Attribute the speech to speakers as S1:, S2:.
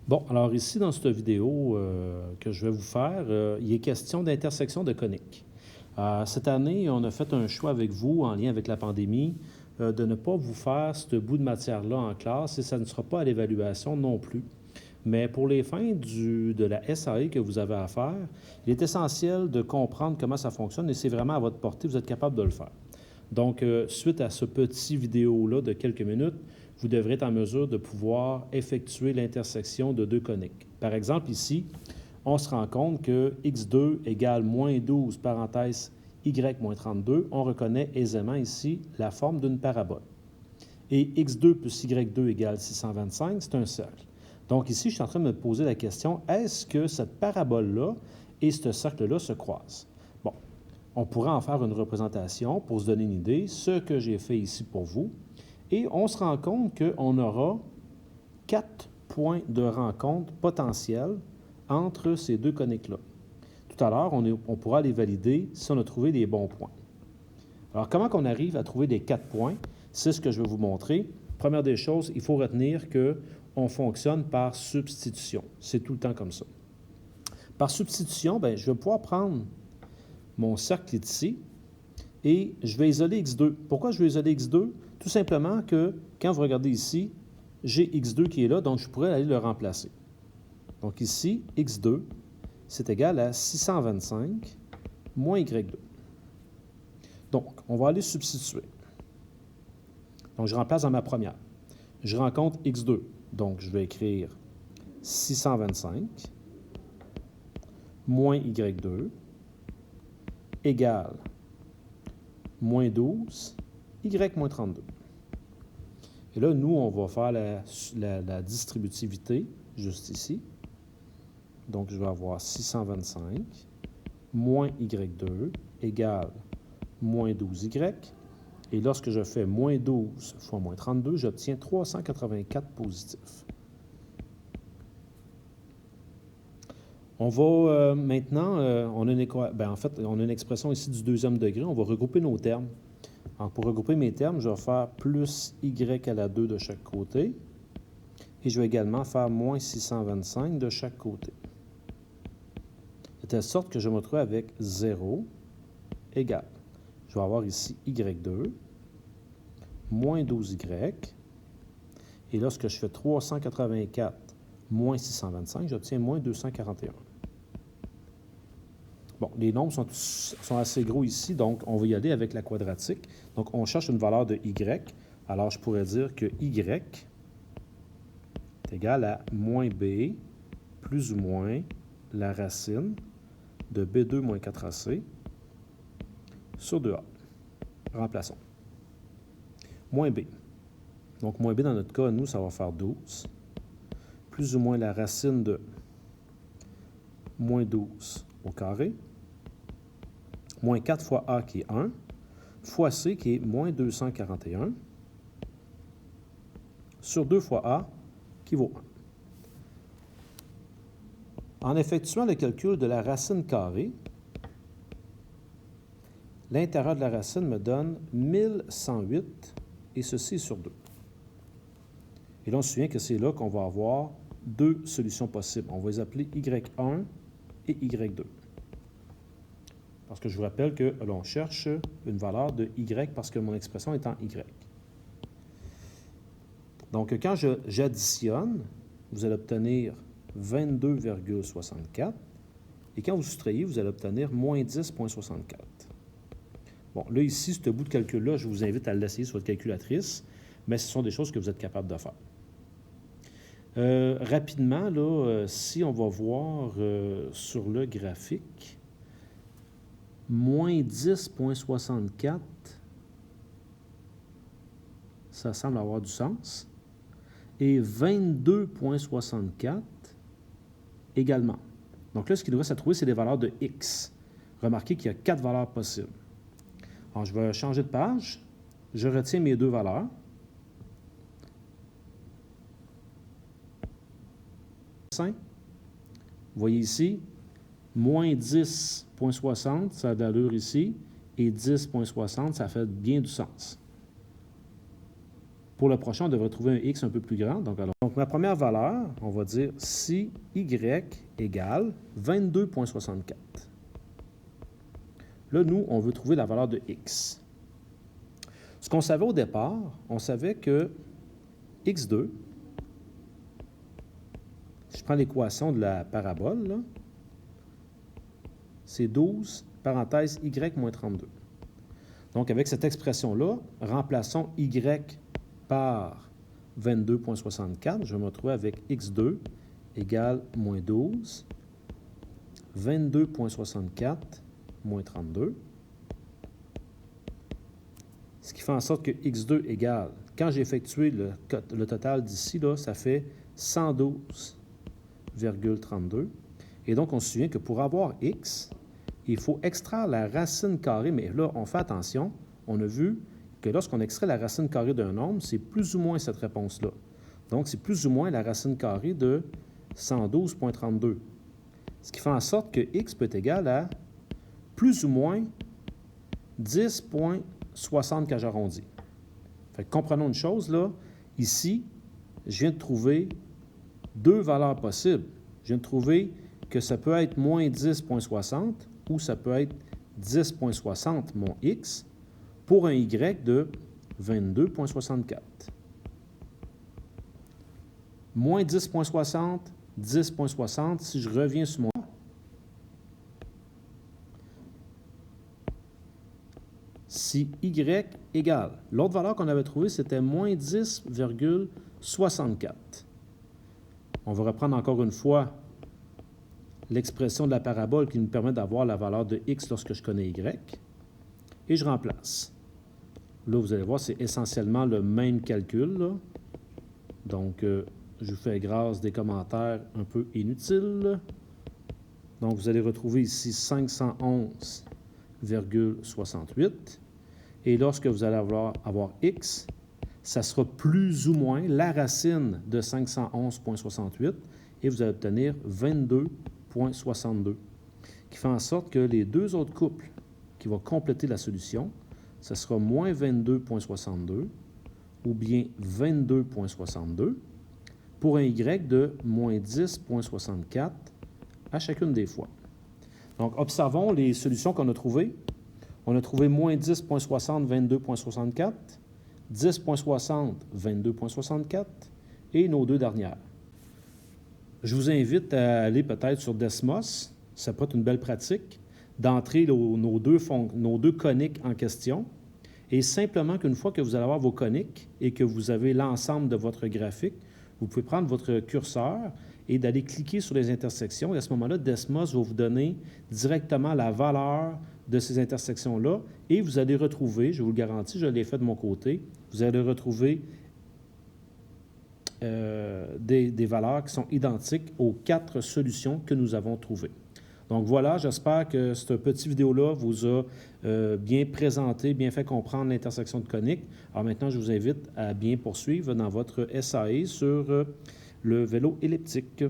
S1: Bon, alors ici, dans cette vidéo que je vais vous faire, il est question d'intersection de coniques. Cette année, on a fait un choix avec vous, en lien avec la pandémie, de ne pas vous faire ce bout de matière-là en classe et ça ne sera pas à l'évaluation non plus. Mais pour les fins de la SAE que vous avez à faire, il est essentiel de comprendre comment ça fonctionne et c'est vraiment à votre portée, vous êtes capable de le faire. Donc, suite à ce petit vidéo-là de quelques minutes, vous devrez être en mesure de pouvoir effectuer l'intersection de deux coniques. Par exemple, ici, on se rend compte que x2 égale moins 12, parenthèse, y moins 32. On reconnaît aisément ici la forme d'une parabole. Et x2 plus y2 égale 625, c'est un cercle. Donc ici, je suis en train de me poser la question, est-ce que cette parabole-là et ce cercle-là se croisent? Bon, on pourrait en faire une représentation pour se donner une idée, ce que j'ai fait ici pour vous. Et on se rend compte qu'on aura 4 points de rencontre potentiels entre ces deux coniques-là. Tout à l'heure, on pourra les valider si on a trouvé les bons points. Alors, comment on arrive à trouver les 4 points? C'est ce que je vais vous montrer. Première des choses, il faut retenir qu'on fonctionne par substitution. C'est tout le temps comme ça. Par substitution, bien, je vais pouvoir prendre mon cercle ici et je vais isoler x2. Pourquoi je vais isoler x2? Tout simplement que, quand vous regardez ici, j'ai x2 qui est là, donc je pourrais aller le remplacer. Donc ici, x2, c'est égal à 625 moins y2. Donc, on va aller substituer. Donc, je remplace dans ma première. Je rencontre x2. Donc, je vais écrire 625 moins y2 égale moins 12, y moins 32. Et là, nous, on va faire la distributivité juste ici. Donc, je vais avoir 625 moins y2 égale moins 12y. Et lorsque je fais moins 12 fois moins 32, j'obtiens 384 positifs. On va maintenant, on a une expression ici du deuxième degré. On va regrouper nos termes. Alors, pour regrouper mes termes, je vais faire plus y à la 2 de chaque côté. Et je vais également faire moins 625 de chaque côté. De telle sorte que je me retrouve avec 0 égale. Je vais avoir ici y2 moins 12y. Et lorsque je fais 384 moins 625, j'obtiens moins 241. Bon, les nombres sont assez gros ici, donc on va y aller avec la quadratique. Donc, on cherche une valeur de y. Alors, je pourrais dire que y est égal à moins b plus ou moins la racine de b2 moins 4ac sur 2a. Remplaçons. Moins b. Donc, moins b, dans notre cas, nous, ça va faire 12. Plus ou moins la racine de moins 12 au carré. Moins 4 fois a qui est 1, fois c qui est moins 241, sur 2 fois a qui vaut 1. En effectuant le calcul de la racine carrée, l'intérieur de la racine me donne 1108, et ceci est sur 2. Et là, on se souvient que c'est là qu'on va avoir deux solutions possibles. On va les appeler y1 et y2. Parce que je vous rappelle que l'on cherche une valeur de y parce que mon expression est en y. Donc, quand j'additionne, vous allez obtenir 22,64. Et quand vous soustrayez, vous allez obtenir moins 10,64. Bon, là, ici, ce bout de calcul-là, je vous invite à l'essayer sur votre calculatrice, mais ce sont des choses que vous êtes capable de faire. Rapidement, là, si on va voir sur le graphique, moins 10,64, ça semble avoir du sens. Et 22,64 également. Donc là, ce qu'il nous reste à trouver, c'est des valeurs de x. Remarquez qu'il y a 4 valeurs possibles. Alors, je vais changer de page. Je retiens mes deux valeurs. Vous voyez ici, moins 10,60, ça a de l'allure ici, et 10,60, ça fait bien du sens. Pour le prochain, on devrait trouver un x un peu plus grand. Donc ma première valeur, on va dire si y égale 22,64. Là, nous, on veut trouver la valeur de x. Ce qu'on savait au départ, on savait que x2, si je prends l'équation de la parabole, c'est 12, parenthèse, y moins 32. Donc, avec cette expression-là, remplaçons y par 22,64. Je vais me retrouver avec x2 égale moins 12, 22,64 moins 32. Ce qui fait en sorte que x2 égale, quand j'ai effectué le total d'ici, ça fait 112,32. Et donc, on se souvient que pour avoir x, il faut extraire la racine carrée, mais là, on fait attention, on a vu que lorsqu'on extrait la racine carrée d'un nombre, c'est plus ou moins cette réponse-là. Donc, c'est plus ou moins la racine carrée de 112,32. Ce qui fait en sorte que x peut être égal à plus ou moins 10,60 que j'arrondis. Fait que comprenons une chose, là, ici, je viens de trouver deux valeurs possibles. Je viens de trouver que ça peut être moins 10,60 ou ça peut être 10,60 mon x pour un y de 22,64. Moins 10,60, 10,60, si je reviens sur mon... Si y égale, l'autre valeur qu'on avait trouvée, c'était moins 10,64. On va reprendre encore une fois l'expression de la parabole qui nous permet d'avoir la valeur de x lorsque je connais y. Et je remplace. Là, vous allez voir, c'est essentiellement le même calcul, là. Donc, je vous fais grâce des commentaires un peu inutiles. Donc, vous allez retrouver ici 511,68. Et lorsque vous allez avoir x, ça sera plus ou moins la racine de 511,68 et vous allez obtenir 22,62, qui fait en sorte que les deux autres couples qui vont compléter la solution, ce sera moins 22,62 ou bien 22,62 pour un y de moins 10,64 à chacune des fois. Donc, observons les solutions qu'on a trouvées. On a trouvé moins 10,60, 22,64, 10,60, 22,64 et nos deux dernières. Je vous invite à aller peut-être sur Desmos, ça peut être une belle pratique, d'entrer nos deux coniques en question et simplement qu'une fois que vous allez avoir vos coniques et que vous avez l'ensemble de votre graphique, vous pouvez prendre votre curseur et d'aller cliquer sur les intersections. Et à ce moment-là, Desmos va vous donner directement la valeur de ces intersections-là et vous allez retrouver, je vous le garantis, je l'ai fait de mon côté, vous allez retrouver des valeurs qui sont identiques aux 4 solutions que nous avons trouvées. Donc voilà, j'espère que cette petite vidéo-là vous a bien présenté, bien fait comprendre l'intersection de coniques. Alors maintenant, je vous invite à bien poursuivre dans votre SAE sur le vélo elliptique.